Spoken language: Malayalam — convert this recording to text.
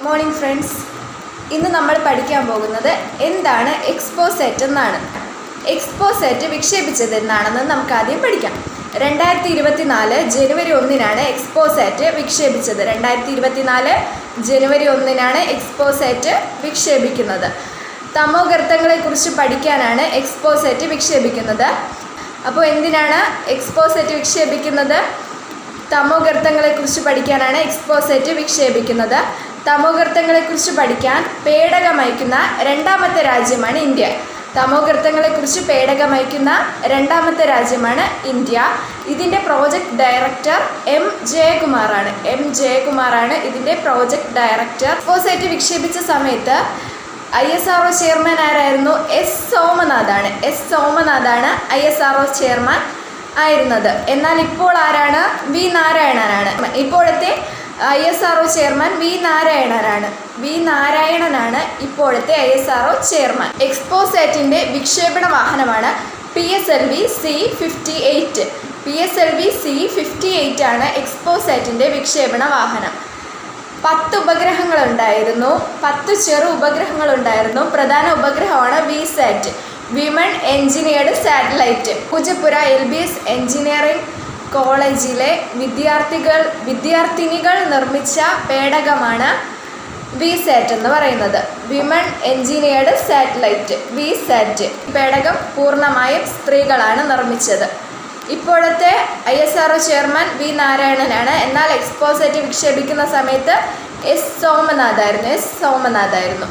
മോർണിംഗ് ഫ്രണ്ട്സ്, ഇന്ന് നമ്മൾ പഠിക്കാൻ പോകുന്നത് എന്താണ് എക്സ്പോസാറ്റ് എന്നാണ്. എക്സ്പോസാറ്റ് വിക്ഷേപിച്ചത് എന്നാണെന്ന് നമുക്ക് ആദ്യം പഠിക്കാം. 2024 ജനുവരി 1-നാണ് എക്സ്പോസാറ്റ് വിക്ഷേപിച്ചത്. 2024 ജനുവരി 1-നാണ് എക്സ്പോസാറ്റ് വിക്ഷേപിക്കുന്നത്. തമോഗർത്തങ്ങളെക്കുറിച്ച് പഠിക്കാനാണ് എക്സ്പോസാറ്റ് വിക്ഷേപിക്കുന്നത്. അപ്പോൾ എന്തിനാണ് എക്സ്പോസാറ്റ് വിക്ഷേപിക്കുന്നത്? തമോഗർത്തങ്ങളെക്കുറിച്ച് പഠിക്കാനാണ് എക്സ്പോസാറ്റ് വിക്ഷേപിക്കുന്നത്. തമോഗർത്തങ്ങളെക്കുറിച്ച് പഠിക്കാൻ പേടകമയക്കുന്ന രണ്ടാമത്തെ രാജ്യമാണ് ഇന്ത്യ. തമോഗർത്തങ്ങളെക്കുറിച്ച് പേടകമയക്കുന്ന രണ്ടാമത്തെ രാജ്യമാണ് ഇന്ത്യ. ഇതിൻ്റെ പ്രോജക്റ്റ് ഡയറക്ടർ എം ജയകുമാറാണ് ഇതിൻ്റെ പ്രോജക്റ്റ് ഡയറക്ടർ. എക്സ്പോസാറ്റ് വിക്ഷേപിച്ച സമയത്ത് ISRO ചെയർമാൻ ആരായിരുന്നു? എസ് സോമനാഥാണ് ISRO ചെയർമാൻ ആയിരുന്നത്. എന്നാൽ ഇപ്പോൾ ആരാണ്? വി നാരായണനാണ്. ഇപ്പോഴത്തെ ISRO ചെയർമാൻ വി നാരായണനാണ് ഇപ്പോഴത്തെ ISRO ചെയർമാൻ. എക്സ്പോസാറ്റിൻ്റെ വിക്ഷേപണ വാഹനമാണ് PSLV C-58. PSLV C-58 ആണ് എക്സ്പോസാറ്റിൻ്റെ വിക്ഷേപണ വാഹനം. 10 ഉപഗ്രഹങ്ങളുണ്ടായിരുന്നു. 10 ചെറു ഉപഗ്രഹങ്ങളുണ്ടായിരുന്നു. പ്രധാന ഉപഗ്രഹമാണ് VSAT, women engineered satellite. Poojappura LBS engineering കോളേജിലെ വിദ്യാർത്ഥിനികൾ നിർമ്മിച്ച പേടകമാണ് VSAT എന്ന് പറയുന്നത്. Women engineered satellite VSAT. പേടകം പൂർണ്ണമായും സ്ത്രീകളാണ് നിർമ്മിച്ചത്. ഇപ്പോഴത്തെ ISRO ചെയർമാൻ വി നാരായണനാണ്. എന്നാൽ എക്സ്പോസാറ്റ് വിക്ഷേപിക്കുന്ന സമയത്ത് എസ് സോമനാഥായിരുന്നു.